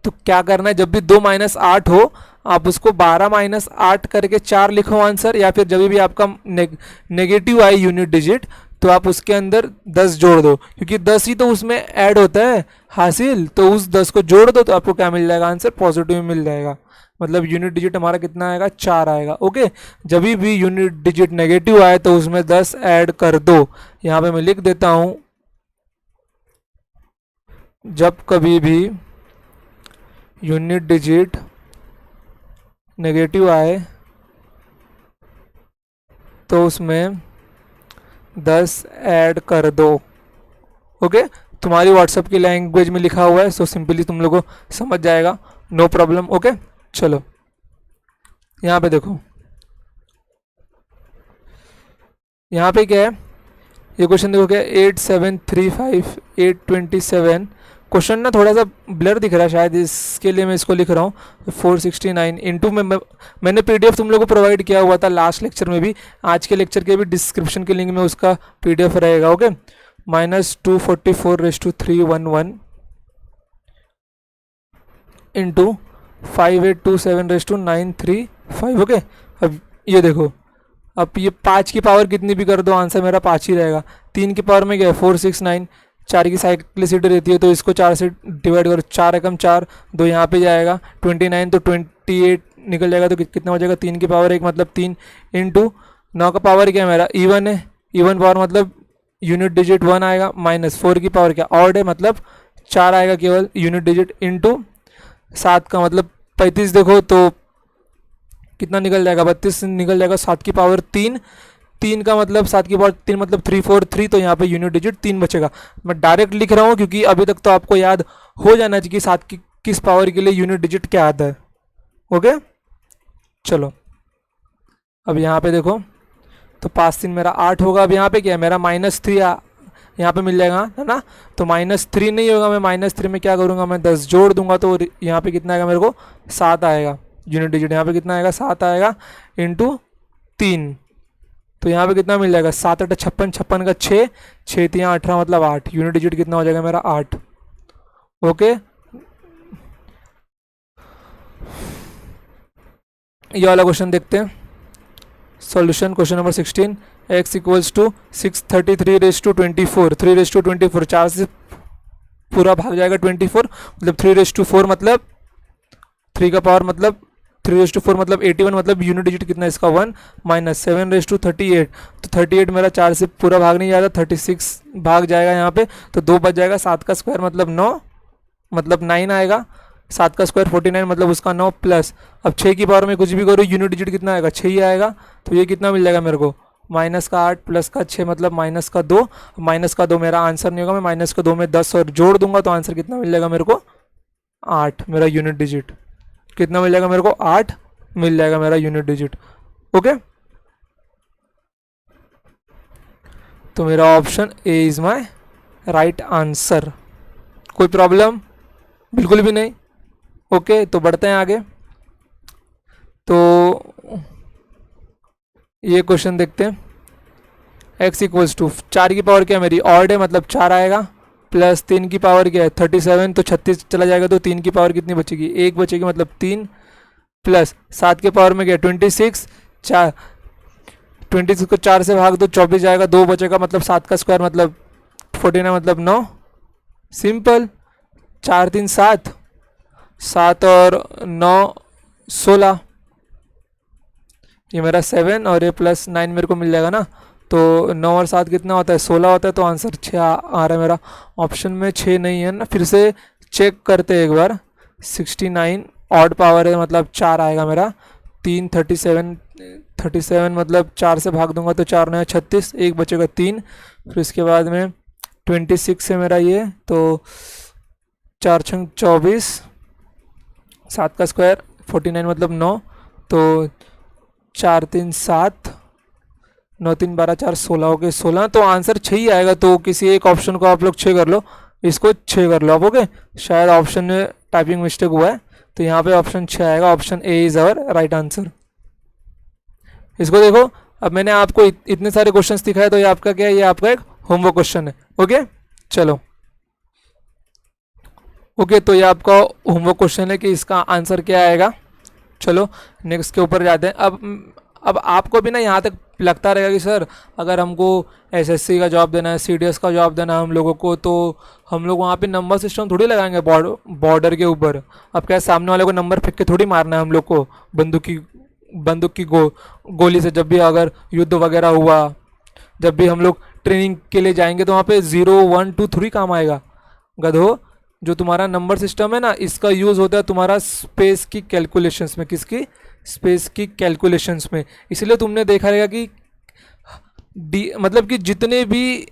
तो क्या करना है, जब भी 2 माइनस 8 हो आप उसको 12 माइनस 8 करके 4 लिखो आंसर, या फिर जब भी आपका नेगेटिव आए यूनिट डिजिट तो आप उसके अंदर 10 जोड़ दो, क्योंकि 10 ही तो उसमें ऐड होता है हासिल, तो उस 10 को जोड़ दो तो आपको क्या मिल जाएगा आंसर पॉजिटिव मिल जाएगा। मतलब यूनिट डिजिट हमारा कितना आएगा 4 आएगा। ओके, जब भी यूनिट डिजिट नेगेटिव आए तो उसमें 10 ऐड कर दो। यहाँ पे मैं लिख देता हूँ, जब कभी भी यूनिट डिजिट नेगेटिव आए तो उसमें 10 ऐड कर दो। ओके, तुम्हारी व्हाट्सएप की लैंग्वेज में लिखा हुआ है, सो सिंपली तुम लोगों को समझ जाएगा, नो प्रॉब्लम। ओके, चलो यहाँ पे देखो, यहाँ पे क्या है, ये क्वेश्चन देखो क्या, 8735 827। क्वेश्चन ना थोड़ा सा ब्लर दिख रहा है शायद, इसके लिए मैं इसको लिख रहा हूँ 469 इंटू में। मैंने पीडीएफ तुम लोगों को प्रोवाइड किया हुआ था लास्ट लेक्चर में भी, आज के लेक्चर के भी डिस्क्रिप्शन के लिंक में उसका पीडीएफ रहेगा। Okay, -244/311 into 5827/935। ओके, अब ये देखो, अब ये 5 की पावर कितनी भी कर दो आंसर मेरा 5 ही रहेगा। 3 की पावर में क्या है 469, 4 की साइक्लिसिटी रहती है तो इसको 4 से डिवाइड करो, 4 एकम 4, 2 यहाँ पे जाएगा 29, तो 28 निकल जाएगा, तो कितना हो जाएगा 3 की पावर 1 मतलब 3 इंटू 9 का पावर क्या है मेरा इवन है, इवन पावर मतलब यूनिट डिजिट 1 आएगा, माइनस 4 की पावर क्या ऑड है मतलब 4 आएगा केवल यूनिट डिजिट, इंटू 7 का मतलब 35, देखो तो कितना निकल जाएगा 32 निकल जाएगा, 7 की पावर 3, 3 का मतलब 7 की पावर 3 मतलब 343, तो यहाँ पे यूनिट डिजिट 3 बचेगा। मैं डायरेक्ट लिख रहा हूँ क्योंकि अभी तक तो आपको याद हो जाना चाहिए कि 7 की किस पावर के लिए यूनिट डिजिट क्या आता है। ओके, चलो अब यहाँ पे देखो, तो 5 3 मेरा 8 होगा। अब यहाँ पे क्या है मेरा -3 यहाँ पे मिल जाएगा है ना, तो -3 नहीं होगा, मैं -3 में क्या करूँगा, मैं 10 जोड़ दूंगा, तो यहाँ पे कितना आएगा मेरे को 7 आएगा यूनिट डिजिट, यहाँ पे कितना आएगा 7 आएगा इंटू 3, तो यहाँ पे कितना मिल जाएगा 7 8 56, 56 का 6, 6 3 18 मतलब 8, यूनिट डिजिट कितना हो जाएगा मेरा 8। ओके, ये वाला क्वेश्चन देखते हैं, solution question number 16, x equals to 633/24, 3/24, 4 से पूरा भाग जाएगा 24, मतलब 3/4 मतलब 3 का पावर मतलब 3/4 मतलब 81, मतलब यूनिट डिजिट कितना है इसका 1, माइनस 7/38, तो 38 मेरा 4 से पूरा भाग नहीं जाएगा, 36 भाग जाएगा यहाँ पे, तो 2 बच जाएगा, 7 का स्क्वायर मतलब 9 मतलब 9 आएगा, 7 का स्क्वायर 49 मतलब उसका 9 प्लस, अब 6 की पावर में कुछ भी करो यूनिट डिजिट कितना आएगा 6 ही आएगा, तो ये कितना मिल जाएगा मेरे को -8 प्लस का 6 मतलब -2, -2 मेरा आंसर नहीं होगा, मैं -2 में 10 और जोड़ दूंगा तो आंसर कितना मिल जाएगा मेरे को 8, मेरा यूनिट डिजिट कितना मिल जाएगा मेरे को 8 मिल जाएगा मेरा यूनिट डिजिट। ओके, तो मेरा option A is my right answer, कोई प्रॉब्लम बिल्कुल भी नहीं। ओके, तो बढ़ते हैं आगे, तो ये क्वेश्चन देखते हैं, x इक्वल्स टू 4 की पावर क्या है मेरी ऑड है मतलब 4 आएगा, प्लस 3 की पावर क्या है 37, तो 36 चला जाएगा, तो 3 की पावर कितनी बचेगी 1 बचेगी मतलब 3, प्लस 7 के पावर में क्या है 26, 26 को 4 से भाग दो 24 जाएगा, 2 बचेगा मतलब 7 का स्क्वायर मतलब 49 मतलब 9, सिंपल, 4 3 7, 7 और 9 16, ये मेरा 7 और ये प्लस 9 मेरे को मिल जाएगा ना, तो 9 और 7 कितना होता है 16 होता है, तो आंसर 6 आ रहा है मेरा ऑप्शन में, 6 नहीं है ना, फिर से चेक करते हैं एक बार, 69 ऑड पावर है मतलब 4 आएगा मेरा, 3 37 मतलब 4 से भाग दूंगा तो 4 9 36, एक बचेगा 3, फिर इसके बाद में 26 है मेरा ये, तो 4 6 24, 7 का स्क्वायर 49 मतलब 9, तो 4 3 7, 9 3 12 4 16 हो गए 16, तो आंसर 6 ही आएगा, तो किसी एक ऑप्शन को आप लोग 6 कर लो, इसको 6 कर लो आप। ओके, शायद ऑप्शन में टाइपिंग मिस्टेक हुआ है, तो यहाँ पे ऑप्शन 6 आएगा, option A is our right answer. इसको देखो, अब मैंने आपको इतने सारे क्वेश्चंस दिखाए, तो ये आपका क्या है, ये आपका एक होमवर्क क्वेश्चन है। ओके चलो, ओके तो ये आपका होमवर्क क्वेश्चन है कि इसका आंसर क्या आएगा। चलो नेक्स्ट के ऊपर जाते हैं। अब आपको भी ना यहाँ तक लगता रहेगा कि सर अगर हमको एसएससी का जॉब देना है, सीडीएस का जॉब देना है हम लोगों को, तो हम लोग वहाँ पे नंबर सिस्टम थोड़ी लगाएंगे बॉर्डर के ऊपर। अब क्या सामने वाले को नंबर फेंक के थोड़ी मारना है हम लोग को बंदूक की गोली से। जब भी अगर युद्ध वगैरह हुआ, जब भी हम लोग ट्रेनिंग के लिए जाएंगे, तो वहाँ पे 0 1 2 3 काम आएगा। गधो, जो तुम्हारा नंबर सिस्टम है ना, इसका यूज़ होता है तुम्हारा स्पेस की कैलकुलेशंस में। किसकी? स्पेस की कैलकुलेशंस में। इसलिए तुमने देखा रहेगा कि मतलब कि जितने भी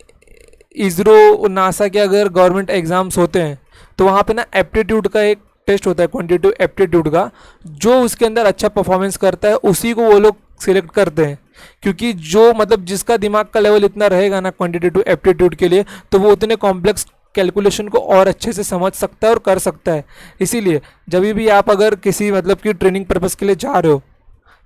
इसरो नासा के अगर गवर्नमेंट एग्जाम्स होते हैं, तो वहाँ पे ना एप्टीट्यूड का एक टेस्ट होता है, क्वांटिटेटिव एप्टीट्यूड का। जो उसके अंदर अच्छा परफॉर्मेंस करता है उसी को वो लोग सिलेक्ट करते हैं, क्योंकि जो मतलब जिसका दिमाग का लेवल इतना रहेगा ना क्वांटिटेटिव एप्टीट्यूड के लिए, तो वो उतने कॉम्प्लेक्स कैलकुलेशन को और अच्छे से समझ सकता है और कर सकता है। इसीलिए जब भी आप अगर किसी मतलब कि ट्रेनिंग पर्पज़ के लिए जा रहे हो,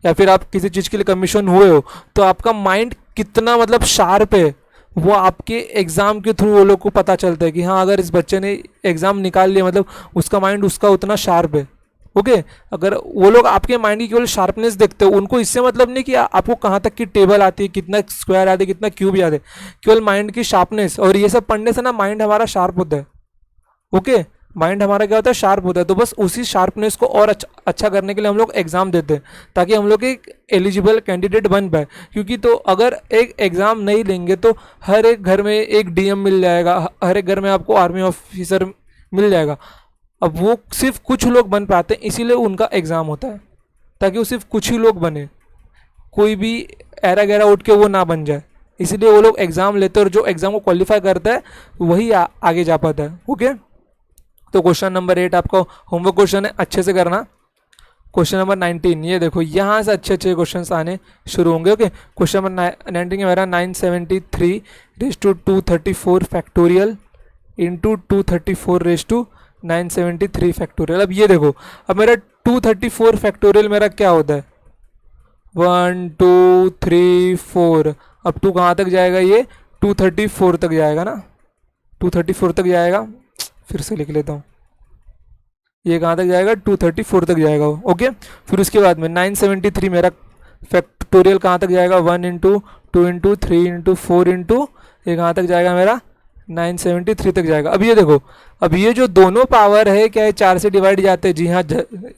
या फिर आप किसी चीज़ के लिए कमीशन हुए हो, तो आपका माइंड कितना मतलब शार्प है, वो आपके एग्ज़ाम के थ्रू वो लोग को पता चलता है कि हाँ अगर इस बच्चे ने एग्ज़ाम निकाल लिया मतलब उसका माइंड उसका उतना शार्प है। ओके, अगर वो लोग आपके माइंड की केवल शार्पनेस देखते हो, उनको इससे मतलब नहीं कि आपको कहाँ तक की टेबल आती है, कितना स्क्वायर आती है, कितना क्यूब याद है, केवल माइंड की शार्पनेस। और ये सब पढ़ने से ना माइंड हमारा शार्प होता है। ओके, माइंड हमारा क्या होता है, शार्प होता है। तो बस उसी शार्पनेस को और अच्छा करने के लिए हम लोग एग्ज़ाम देते हैं, ताकि हम लोग एक एलिजिबल कैंडिडेट बन पाए। क्योंकि तो अगर एक एग्ज़ाम नहीं लेंगे तो हर एक घर में एक डीएम मिल जाएगा, हर एक घर में आपको आर्मी ऑफिसर मिल जाएगा। अब वो सिर्फ कुछ लोग बन पाते हैं, इसीलिए उनका एग्ज़ाम होता है, ताकि वो सिर्फ कुछ ही लोग बने, कोई भी ऐरा गैरा उठ के वो ना बन जाए। इसीलिए वो लोग एग्ज़ाम लेते हैं, और जो एग्ज़ाम को क्वालिफाई करता है वही आगे जा पाता है। ओके, तो क्वेश्चन नंबर 8 आपका होमवर्क क्वेश्चन है, अच्छे से करना। क्वेश्चन नंबर 19, ये देखो यहाँ से अच्छे अच्छे क्वेश्चन आने शुरू होंगे। ओके, क्वेश्चन नंबर 19 मेरा 973 raise to 234 factorial into 234 raise to 973 factorial. अब ये देखो, अब मेरा 234 फैक्टोरियल मेरा क्या होता है, 1 2 3 4। अब 2 कहाँ तक जाएगा, ये 234 तक जाएगा ना, 234 तक जाएगा। फिर से लिख लेता हूँ, ये कहाँ तक जाएगा, 234 तक जाएगा। ओके, फिर उसके बाद में 973 मेरा फैक्टोरियल कहाँ तक जाएगा, 1 इंटू 2 इंटू 3 इंटू 4 इंटू, ये कहाँ तक जाएगा मेरा 973 तक जाएगा। अब ये देखो, अब ये जो दोनों पावर है क्या है, 4 से डिवाइड जाते हैं। जी हाँ,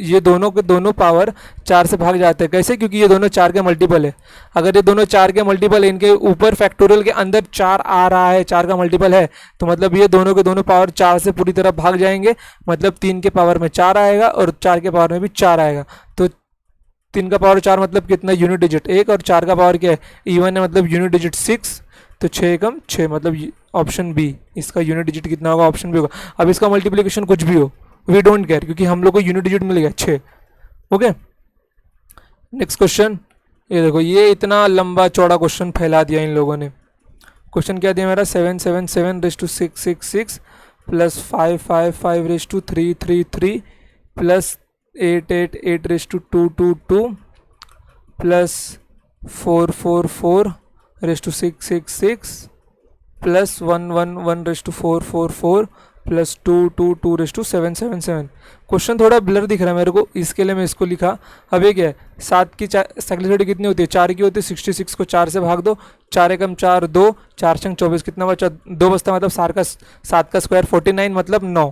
ये दोनों के दोनों पावर 4 से भाग जाते हैं। कैसे? क्योंकि ये दोनों 4 के मल्टीपल है। अगर ये दोनों 4 के मल्टीपल है, इनके ऊपर फैक्टोरियल के अंदर 4 आ रहा है, 4 का मल्टीपल है, तो मतलब ये दोनों के दोनों पावर 4 से पूरी तरह भाग जाएंगे। मतलब 3 के पावर में 4 आएगा और 4 के पावर में भी 4 आएगा। तो 3 का पावर 4 मतलब कितना, यूनिट डिजिट 1, और 4 का पावर क्या है, इवन है, मतलब यूनिट डिजिट 6। तो 6 एकम 6, मतलब ऑप्शन बी, इसका यूनिट डिजिट कितना होगा, ऑप्शन बी होगा। अब इसका मल्टीप्लिकेशन कुछ भी हो, वी डोंट केयर, क्योंकि हम लोग को यूनिट डिजिट मिल गया 6। ओके, नेक्स्ट क्वेश्चन, ये देखो, ये इतना लंबा चौड़ा क्वेश्चन फैला दिया इन लोगों ने। क्वेश्चन क्या दिया मेरा, 777 raise to 666 plus 555 raise to 333 plus 888 raise to 222 plus 444 raise to 666 plus 111 raise to 444 plus 222 raise to 777। Question थोड़ा ब्लर दिख रहा है मेरे को, इसके लिए मैं इसको लिखा। अब ये क्या है, 7 की साइक्लिसिटी कितनी होती है, 4 की होती है, 66 को 4 से भाग दो, 4 एकम 4 2, 4 छंग 24, कितना बचा, 2 बचता, मतलब 7 का स्क्वायर 49, मतलब 9,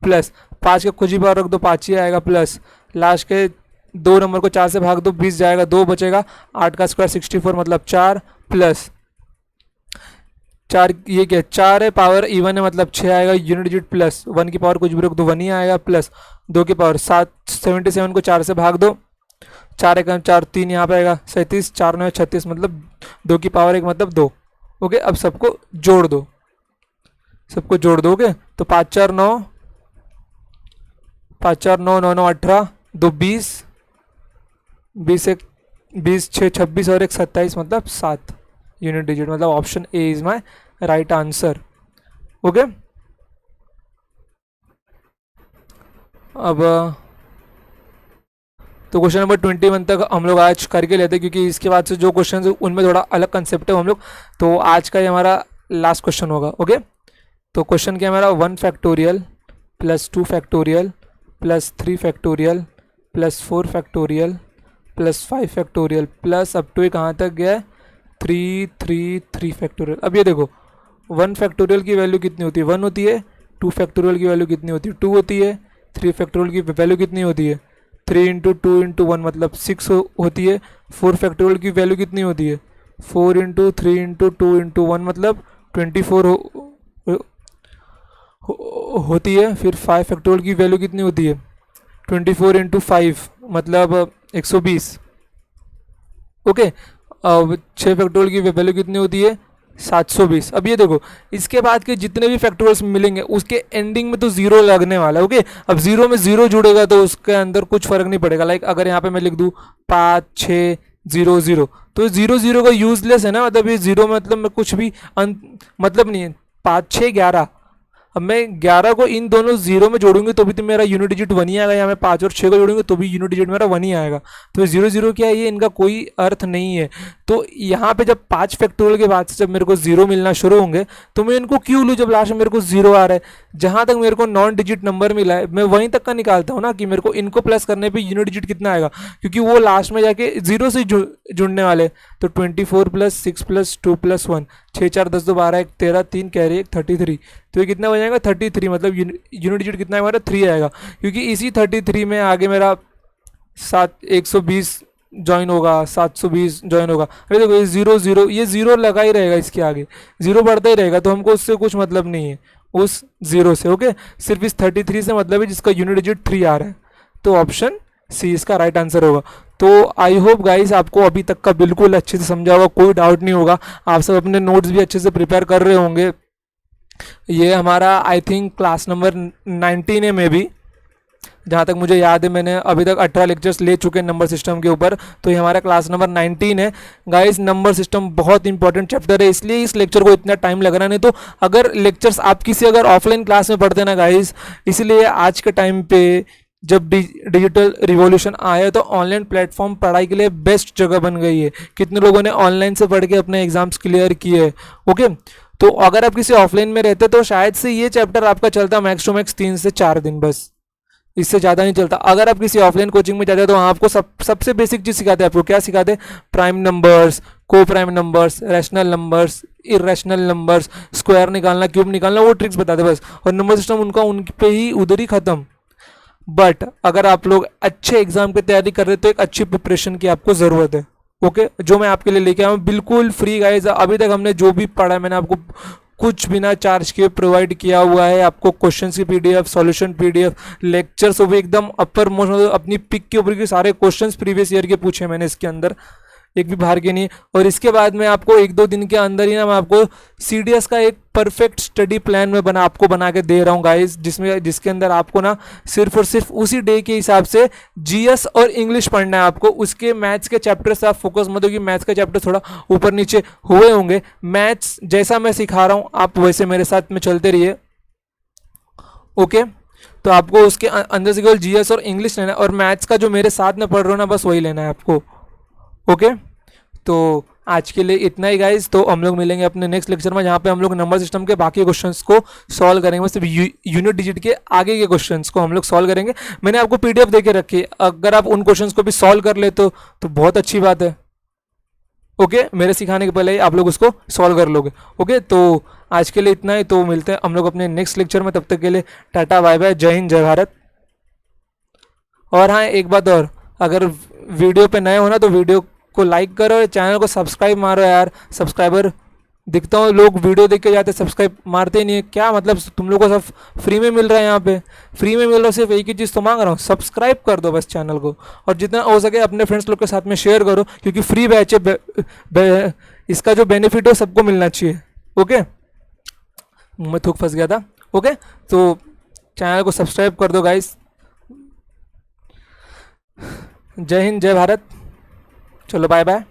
प्लस 5 का कुछ ही बार रख दो, 5 ही आएगा, प्लस लास्ट के 2 नंबर को 4 से भाग दो, 20 जाएगा, 2 बचेगा, 8 का स्क्वायर 64, मतलब 4, प्लस 4, ये क्या 4 है, पावर इवन है, मतलब 6 आएगा, यूनिट डिजिट, प्लस 1 की पावर कुछ भी रख दो, 1 ही आएगा, प्लस 2 की पावर 77 को 4 से भाग दो, 4 एकम 4, 3 यहाँ पे आएगा, 37, 4 9 36, मतलब 2 की पावर 1, मतलब 2। ओके, अब सबको जोड़ दो, सबको जोड़ दो। ओके, तो 5 4 9, 5 4 9 9 9 18, 2 20, 20 1 20 6 26 और 1 27, मतलब 7 यूनिट डिजिट, मतलब option A is my right answer. Okay, अब तो क्वेश्चन नंबर 21 तक हम लोग आज करके लेते हैं, क्योंकि इसके बाद से जो क्वेश्चन उनमें थोड़ा अलग कंसेप्ट है हम लोग, तो आज का ये हमारा लास्ट क्वेश्चन होगा। ओके, तो क्वेश्चन क्या है हमारा, 1 factorial plus 2 factorial plus 3 factorial plus 4 factorial plus 5 factorial plus up to कहाँ तक गया है 3 फैक्टोरियल। अब ये देखो 1 फैक्टोरियल की वैल्यू कितनी होती है, 1 होती है। 2 फैक्टोरियल की वैल्यू कितनी होती है, 2 होती है। 3 फैक्टोरियल की वैल्यू कितनी होती है, 3 इंटू 2 इंटू 1 मतलब 6 होती है। 4 फैक्टोरियल की वैल्यू कितनी होती है, 4 इंटू 3 इंटू 2 इंटू 1 मतलब 24 होती है। फिर 5 फैक्टोरियल की वैल्यू कितनी होती है, 24 इंटू 5 मतलब 120। ओके, अब 6 फैक्टोरियल की वैल्यू कितनी होती है, 720। अब ये देखो इसके बाद के जितने भी फैक्टोरियल्स मिलेंगे उसके एंडिंग में तो जीरो लगने वाला है। ओके, अब जीरो में जीरो जुड़ेगा तो उसके अंदर कुछ फर्क नहीं पड़ेगा। लाइक अगर यहाँ पे मैं लिख दूँ 5 6 0 0, तो 0 0 का यूजलेस है ना, मतलब ये जीरो मतलब में कुछ भी मतलब नहीं है। 5 6 11, अब मैं 11 को इन दोनों जीरो में जोड़ूंगी तो भी तो मेरा यूनिट डिजिट 1 ही आएगा, या मैं 5 और 6 को जोड़ूंगी तो भी यूनिट डिजिट मेरा 1 ही आएगा। तो 0 0 क्या है, ये इनका कोई अर्थ नहीं है। तो यहाँ पे जब 5 फैक्टोरियल के बाद से जब मेरे को जीरो मिलना शुरू होंगे तो मैं इनको क्यों लूँ जब लास्ट में मेरे को जीरो आ रहा है। जहाँ तक मेरे को नॉन डिजिट नंबर मिला है मैं वहीं तक का निकालता हूँ ना, कि मेरे को इनको प्लस करने पर यूनिट डिजिट कितना आएगा, क्योंकि वो लास्ट में जाके जीरो से जुड़ने वाले। तो 24 प्लस 6 प्लस 2 प्लस 1, 6 4 10 2 12 1 13 3 कैरी 1 33। तो ये कितना हो जाएगा 33, मतलब यूनिट डिजिट कितना है हमारा 3 आएगा, क्योंकि इसी 33 में आगे मेरा 120 ज्वाइन होगा, 720 ज्वाइन होगा। अरे देखो ये 0 0, ये जीरो लगा ही रहेगा, इसके आगे जीरो बढ़ता ही रहेगा, तो हमको उससे कुछ मतलब नहीं है उस जीरो से। ओके, सिर्फ इस 33 से मतलब है जिसका यूनिट डिजिट 3 आ रहा है। तो ऑप्शन सी इसका राइट आंसर होगा। तो आई होप गाइस आपको अभी तक का बिल्कुल अच्छे से समझा होगा, कोई डाउट नहीं होगा। आप सब अपने नोट्स भी अच्छे से प्रिपेयर कर रहे होंगे। ये हमारा आई थिंक क्लास नंबर 19 है मे बी, जहाँ तक मुझे याद है। मैंने अभी तक 18 लेक्चर्स ले चुके हैं नंबर सिस्टम के ऊपर, तो ये हमारा क्लास नंबर 19 है। गाइस नंबर सिस्टम बहुत इंपॉर्टेंट चैप्टर है, इसलिए इस लेक्चर को इतना टाइम लग रहा। नहीं तो अगर लेक्चर्स आप किसी अगर ऑफलाइन क्लास में पढ़ते ना गाइस, इसलिए आज के टाइम पे जब डिजिटल रिवॉल्यूशन आया तो ऑनलाइन प्लेटफॉर्म पढ़ाई के लिए बेस्ट जगह बन गई है। कितने लोगों ने ऑनलाइन से पढ़ के अपने एग्जाम्स क्लियर किए। ओके, तो अगर आप किसी ऑफलाइन में रहते तो शायद से ये चैप्टर आपका चलता मैक्स टू मैक्स 3 से 4 दिन, बस इससे ज़्यादा नहीं चलता। अगर आप किसी ऑफलाइन कोचिंग में जाते हैं तो आपको सबसे बेसिक चीज़ सिखाते हैं। आपको क्या सिखाते हैं, प्राइम नंबर्स, को prime numbers, rational numbers, irrational numbers, square निकालना, क्यूब निकालना, वो ट्रिक्स बताते बस। और नंबर सिस्टम उनका उन पे ही उधर ही खत्म। बट अगर आप लोग अच्छे एग्जाम की तैयारी कर रहे हो तो एक अच्छी प्रिपरेशन की आपको ज़रूरत है। ओके, जो मैं आपके लिए लेके आया हूँ बिल्कुल फ्री गाइस। अभी तक हमने जो भी पढ़ा है मैंने आपको कुछ बिना चार्ज किए प्रोवाइड किया हुआ है। आपको क्वेश्चन की पीडीएफ, सॉल्यूशन पीडीएफ, लेक्चर्स वो भी एकदम अपर मोस्ट, अपनी पिक के ऊपर के सारे क्वेश्चंस प्रीवियस ईयर के पूछे मैंने इसके अंदर, एक भी बाहर के नहीं। और इसके बाद में आपको 1-2 दिन के अंदर ही ना मैं आपको सीडीएस का एक परफेक्ट स्टडी प्लान में आपको बना के दे रहा हूँ गाइस, जिसके अंदर आपको ना सिर्फ और सिर्फ उसी डे के हिसाब से जीएस और इंग्लिश पढ़ना है आपको। उसके मैथ्स के चैप्टर से आप फोकस मत हो, कि मैथ्स के चैप्टर थोड़ा ऊपर नीचे हुए होंगे। मैथ्स जैसा मैं सिखा रहा हूँ आप वैसे मेरे साथ में चलते रहिए। ओके, तो आपको उसके अंदर से केवल जीएस और इंग्लिश लेना है, और मैथ्स का जो मेरे साथ में पढ़ रहे हो ना बस वही लेना है आपको। ओके, तो आज के लिए इतना ही गाइज। तो हम लोग मिलेंगे अपने नेक्स्ट लेक्चर में, जहाँ पे हम लोग नंबर सिस्टम के बाकी क्वेश्चंस को सॉल्व करेंगे। सिर्फ यूनिट डिजिट के आगे के क्वेश्चंस को हम लोग सॉल्व करेंगे। मैंने आपको पीडीएफ देके रखी है, अगर आप उन क्वेश्चंस को भी सॉल्व कर ले तो बहुत अच्छी बात है। ओके, मेरे सिखाने के पहले ही आप लोग उसको सॉल्व कर लोगे। ओके, तो आज के लिए इतना ही। तो मिलते हैं हम लोग अपने नेक्स्ट लेक्चर में, तब तक के लिए टाटा बाय बाय, जय हिंद जय भारत। और हाँ, एक बात और, अगर वीडियो पे नए हो ना तो वीडियो को लाइक करो, चैनल को सब्सक्राइब मारो यार। सब्सक्राइबर दिखता हूँ लोग वीडियो देख के जाते, सब्सक्राइब मारते ही नहीं है। क्या मतलब, तुम लोगों को सब फ्री में मिल रहा है, यहाँ पे फ्री में मिल रहा है। सिर्फ एक ही चीज़ तो मांग रहा हूँ, सब्सक्राइब कर दो बस चैनल को, और जितना हो सके अपने फ्रेंड्स लोग के साथ में शेयर करो, क्योंकि फ्री बैच है, इसका जो बेनिफिट हो सबको मिलना चाहिए। ओके, मैं थूक फंस गया था। ओके, तो चैनल को सब्सक्राइब कर दो गाइस। जय हिंद जय भारत, चलो बाय बाय।